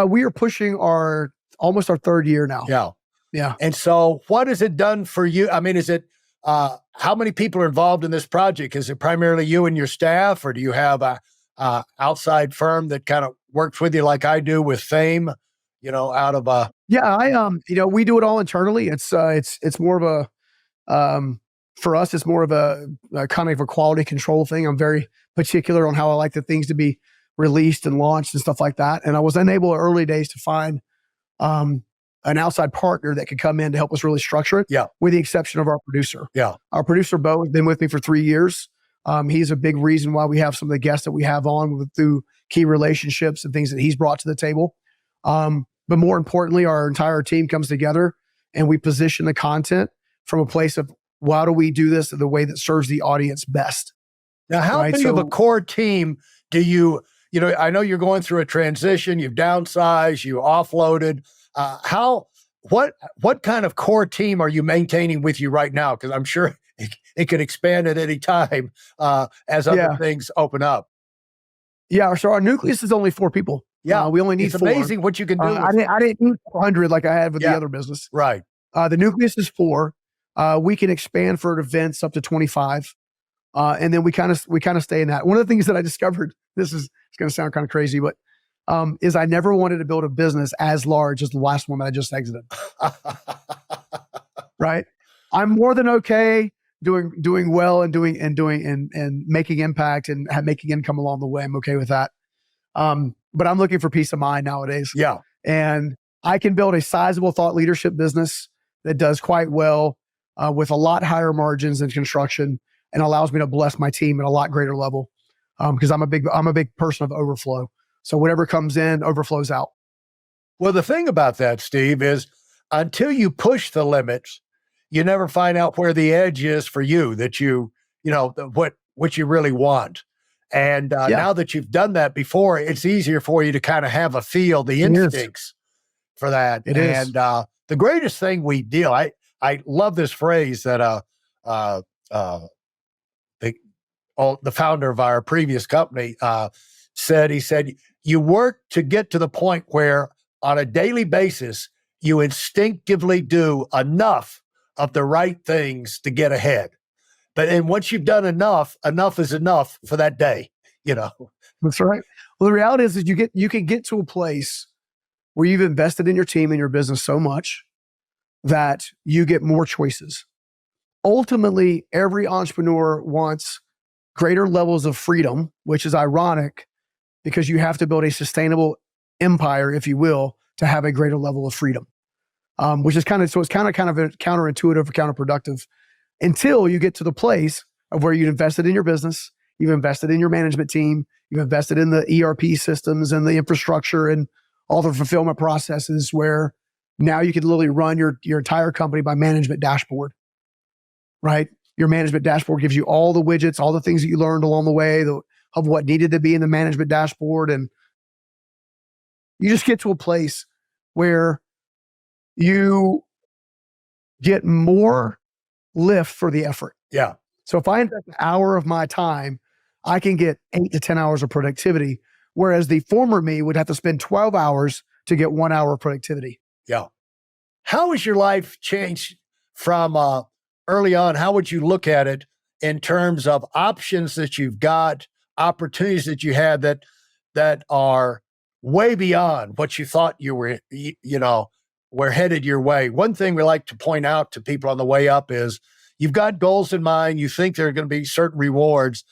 We are pushing almost our 3rd year now. Yeah. Yeah. And so what has it done for you? I mean, is it, how many people are involved in this project? Is it primarily you and your staff, or do you have a outside firm that kind of works with you like I do with Fame, out of a... Yeah, we do it all internally. It's more of a, for us, it's more of a kind of a quality control thing. I'm very particular on how I like the things to be released and launched and stuff like that. And I was unable in early days to find an outside partner that could come in to help us really structure it. Yeah. With the exception of our producer. Yeah. Our producer, Bo, has been with me for 3 years. He's a big reason why we have some of the guests that we have on through key relationships and things that he's brought to the table. But more importantly, our entire team comes together and we position the content from a place of, why do we do this in the way that serves the audience best? Now, how many of a core team do you, I know you're going through a transition, you've downsized, you offloaded. What kind of core team are you maintaining with you right now? Because I'm sure it could expand at any time as other things open up. Yeah, so our nucleus is only 4 people. Yeah, we only need it's 4. amazing what you can do. I didn't need 400 like I had with the other business. Right. The nucleus is 4. We can expand for events up to 25. And then we kind of stay in that. One of the things that I discovered, it's going to sound kind of crazy, but is I never wanted to build a business as large as the last one that I just exited. right? I'm more than okay doing well and making impact and making income along the way. I'm okay with that. But I'm looking for peace of mind nowadays. Yeah. And I can build a sizable thought leadership business that does quite well with a lot higher margins than construction and allows me to bless my team at a lot greater level. Because I'm a big person of overflow. So whatever comes in overflows out. Well, the thing about that, Steve, is until you push the limits, you never find out where the edge is for you, that what you really want. And now that you've done that before, it's easier for you to kind of have a feel, the instincts for that. It is. And the greatest thing we deal, I love this phrase that the founder of our previous company said. He said, you work to get to the point where on a daily basis, you instinctively do enough of the right things to get ahead. But then once you've done enough is enough for that day, That's right. Well, the reality is that you can get to a place where you've invested in your team and your business so much that you get more choices. Ultimately, every entrepreneur wants greater levels of freedom, which is ironic because you have to build a sustainable empire, if you will, to have a greater level of freedom. Which is kind of counterintuitive or counterproductive until you get to the place of where you've invested in your business, you've invested in your management team, you've invested in the ERP systems and the infrastructure and all the fulfillment processes where now you can literally run your entire company by management dashboard, right? Your management dashboard gives you all the widgets, all the things that you learned along the way of what needed to be in the management dashboard. And you just get to a place where you get more lift for the effort. Yeah. So if I invest an hour of my time, I can get 8 to 10 hours of productivity, whereas the former me would have to spend 12 hours to get 1 hour of productivity. Yeah. How has your life changed from early on? How would you look at it in terms of options that you've got, opportunities that you had that are way beyond what you thought you were headed your way? One thing we like to point out to people on the way up is you've got goals in mind. You think there are going to be certain rewards,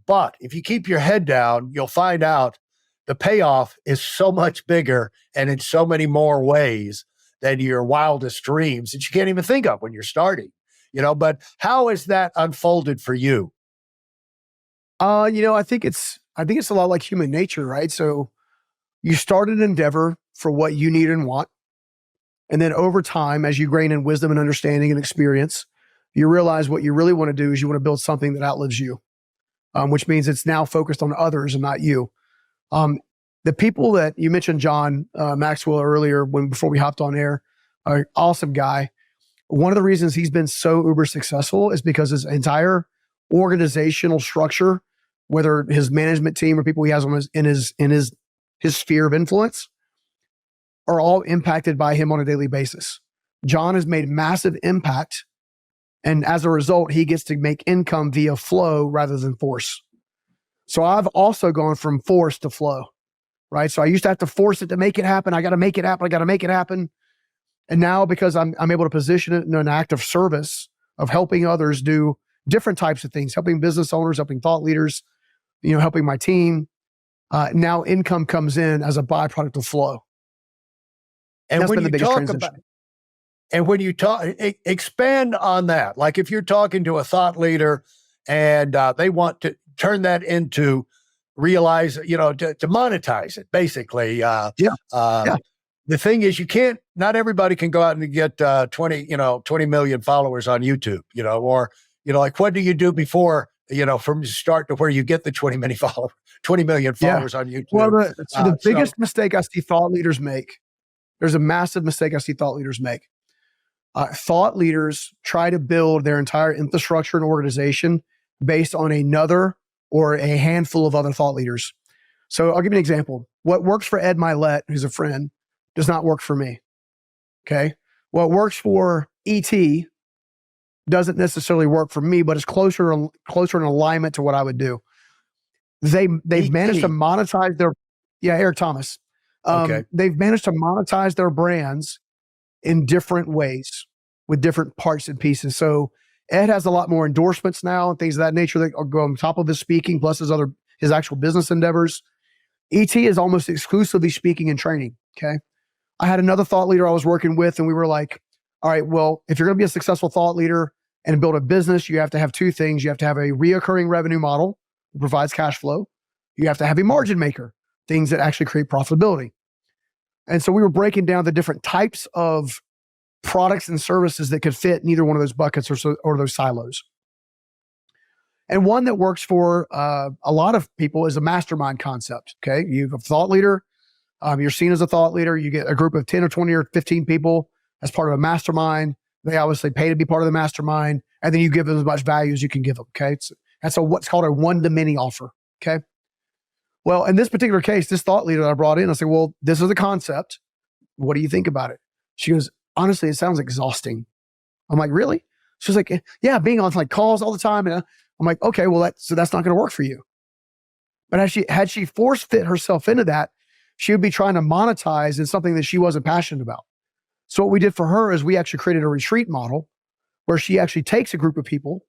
but if you keep your head down, you'll find out the payoff is so much bigger and in so many more ways than your wildest dreams that you can't even think of when you're starting, but how has that unfolded for you? I think it's a lot like human nature, right? So you start an endeavor for what you need and want. And then over time, as you gain in wisdom and understanding and experience, you realize what you really want to do is you want to build something that outlives you, which means it's now focused on others and not you. The people that you mentioned, John Maxwell earlier, before we hopped on air, an awesome guy. One of the reasons he's been so uber successful is because his entire organizational structure, whether his management team or people he has in his sphere of influence, are all impacted by him on a daily basis. John has made massive impact, and as a result, he gets to make income via flow rather than force. So I've also gone from force to flow, right? So I used to have to force it to make it happen. I got to make it happen. I got to make it happen. And now because I'm able to position it in an act of service, of helping others do different types of things, helping business owners, helping thought leaders, helping my team. Now income comes in as a byproduct of flow. And when you talk, expand on that. Like if you're talking to a thought leader and they want to turn that into realize, to monetize it, basically. The thing is, not everybody can go out and get 20 million followers on YouTube, or, like what do you do before, from start to where you get the 20 million followers on YouTube? Well, the biggest mistake I see thought leaders make, there's a massive mistake I see thought leaders make. Thought leaders try to build their entire infrastructure and organization based on another or a handful of other thought leaders. So I'll give you an example. What works for Ed Milet, who's a friend, does not work for me. Okay. What works for ET doesn't necessarily work for me, but it's closer in alignment to what I would do. They've managed to monetize Eric Thomas. Okay. They've managed to monetize their brands in different ways, with different parts and pieces. So Ed has a lot more endorsements now and things of that nature that go on top of his speaking, plus his actual business endeavors. ET is almost exclusively speaking and training. Okay. I had another thought leader I was working with, and we were like, all right, well, if you're going to be a successful thought leader and build a business, you have to have two things. You have to have a reoccurring revenue model that provides cash flow. You have to have a margin maker, things that actually create profitability. And so we were breaking down the different types of products and services that could fit in either one of those buckets or those silos. And one that works for a lot of people is a mastermind concept. Okay. You have a thought leader. You're seen as a thought leader. You get a group of 10 or 20 or 15 people as part of a mastermind. They obviously pay to be part of the mastermind. And then you give them as much value as you can give them. Okay. That's what's called a one-to-many offer. Okay. Well, in this particular case, this thought leader that I brought in, I said, well, this is a concept. What do you think about it? She goes, honestly, it sounds exhausting. I'm like, really? She's like, yeah, being on like calls all the time. And I'm like, okay, well, that's not going to work for you. But had she force fit herself into that, she would be trying to monetize in something that she wasn't passionate about. So what we did for her is we actually created a retreat model where she actually takes a group of people.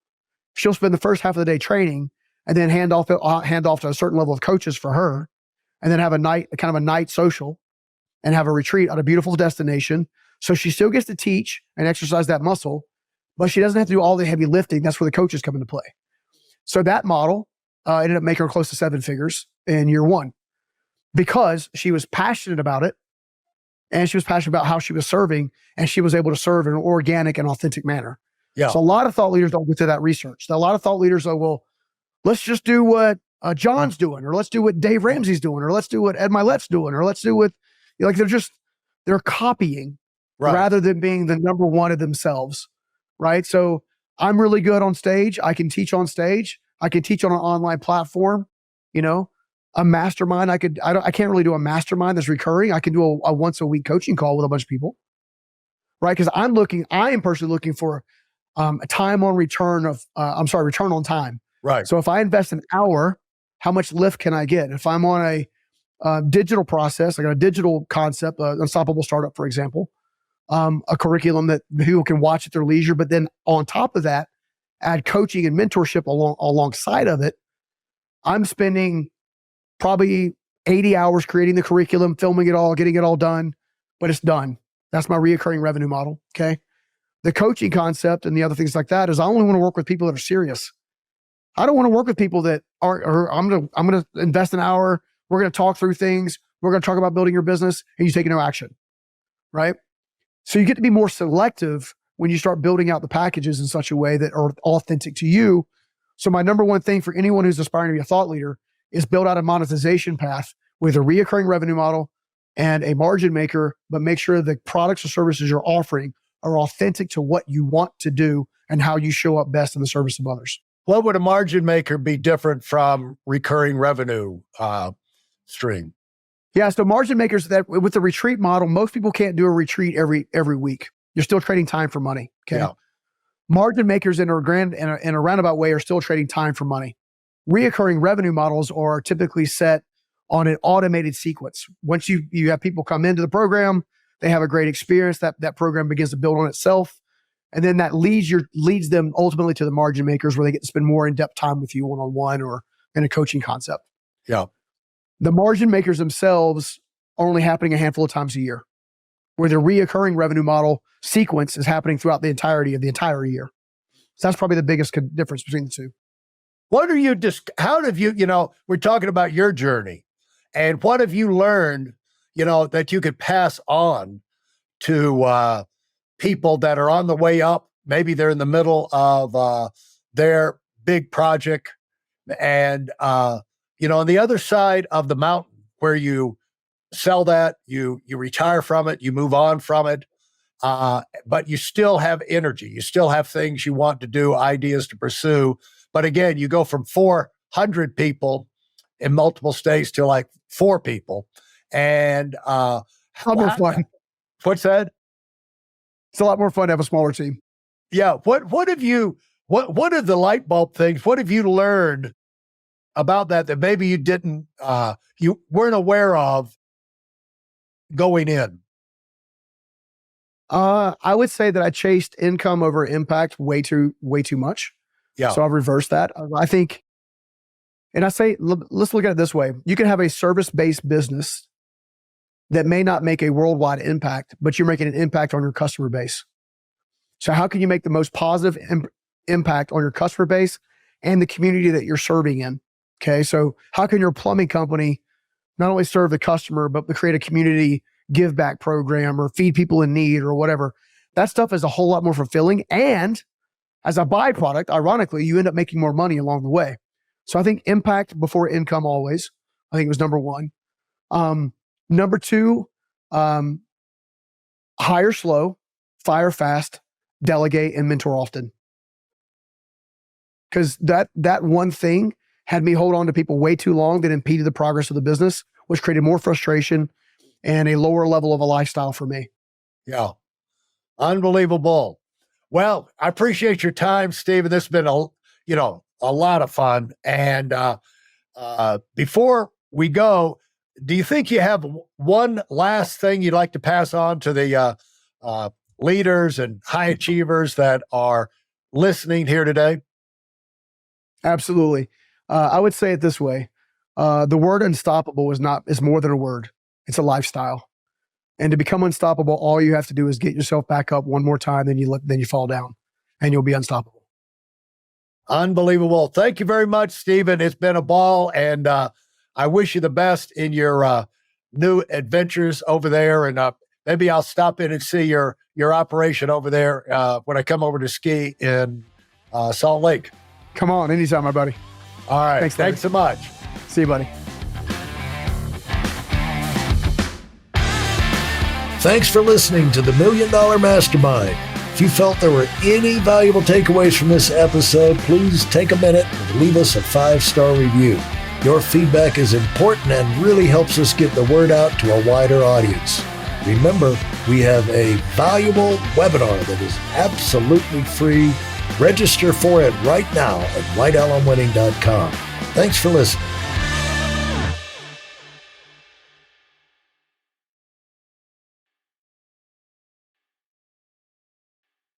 She'll spend the first half of the day training and then hand off to a certain level of coaches for her, and then have a night social and have a retreat at a beautiful destination. So she still gets to teach and exercise that muscle, but she doesn't have to do all the heavy lifting. That's where the coaches come into play. So that model ended up making her close to 7 figures in year 1 because she was passionate about it, and she was passionate about how she was serving, and she was able to serve in an organic and authentic manner. Yeah. So a lot of thought leaders don't get to that research. A lot of thought leaders are, well, let's just do what John's doing, or let's do what Dave Ramsey's doing, or let's do what Ed Milet's doing, or let's do what, like, they're copying rather than being the number one of themselves. Right. So I'm really good on stage. I can teach on stage. I can teach on an online platform, a mastermind. I can't really do a mastermind that's recurring. I can do a once a week coaching call with a bunch of people. Right. Cause I am personally looking for a return on time. Right. So if I invest an hour, how much lift can I get? If I'm on a digital process, like a digital concept, Unstoppable Startup, for example, a curriculum that people can watch at their leisure, but then on top of that, add coaching and mentorship alongside of it, I'm spending probably 80 hours creating the curriculum, filming it all, getting it all done, but it's done. That's my reoccurring revenue model. Okay. The coaching concept and the other things like that is I only want to work with people that are serious. I don't want to work with people that I'm going to invest an hour. We're going to talk through things. We're going to talk about building your business, and you take no action. Right. So you get to be more selective when you start building out the packages in such a way that are authentic to you. So my number one thing for anyone who's aspiring to be a thought leader is build out a monetization path with a reoccurring revenue model and a margin maker, but make sure the products or services you're offering are authentic to what you want to do and how you show up best in the service of others. What would a margin maker be different from recurring revenue stream? Yeah, so margin makers, that with the retreat model, most people can't do a retreat every week. You're still trading time for money. Okay. Yeah. Margin makers in a roundabout way are still trading time for money. Reoccurring revenue models are typically set on an automated sequence. Once you have people come into the program, they have a great experience, that program begins to build on itself. And then that leads them ultimately to the margin makers, where they get to spend more in-depth time with you one-on-one or in a coaching concept. Yeah. The margin makers themselves are only happening a handful of times a year, where the reoccurring revenue model sequence is happening throughout the entirety of the entire year. So that's probably the biggest difference between the two. How have you, we're talking about your journey, and what have you learned, that you could pass on to people that are on the way up? Maybe they're in the middle of their big project, and on the other side of the mountain, where you sell that, you retire from it, you move on from it, but you still have energy, you still have things you want to do, ideas to pursue. But again, you go from 400 people in multiple states to like 4 people, and a lot more fun. What's that? It's a lot more fun to have a smaller team. Yeah. What are the light bulb things? What have you learned about that maybe you didn't, you weren't aware of going in? I would say that I chased income over impact way too much. Yeah. So I've reversed that. I think, and I say, let's look at it this way. You can have a service-based business that may not make a worldwide impact, but you're making an impact on your customer base. So how can you make the most positive impact on your customer base and the community that you're serving in? Okay. So how can your plumbing company not only serve the customer, but create a community give back program or feed people in need or whatever? That stuff is a whole lot more fulfilling. And as a byproduct, ironically, you end up making more money along the way. So I think impact before income always. I think it was number one. Number two, hire slow, fire fast, delegate, and mentor often. Because that one thing had me hold on to people way too long that impeded the progress of the business, which created more frustration and a lower level of a lifestyle for me. Yeah. Unbelievable. Well, I appreciate your time, Stephen. This has been a lot of fun. And before we go, do you think you have one last thing you'd like to pass on to the leaders and high achievers that are listening here today? Absolutely. I would say it this way. The word unstoppable is more than a word. It's a lifestyle. And to become unstoppable, all you have to do is get yourself back up one more time, then you fall down and you'll be unstoppable. Unbelievable. Thank you very much, Stephen. It's been a ball, and I wish you the best in your new adventures over there. And maybe I'll stop in and see your operation over there when I come over to ski in Salt Lake. Come on, anytime, my buddy. All right. Thanks so much. See you, buddy. Thanks for listening to the Million Dollar Mastermind. If you felt there were any valuable takeaways from this episode, please take a minute and leave us a 5-star review. Your feedback is important and really helps us get the word out to a wider audience. Remember, we have a valuable webinar that is absolutely free. Register for it right now at weidelonwinning.com. Thanks for listening.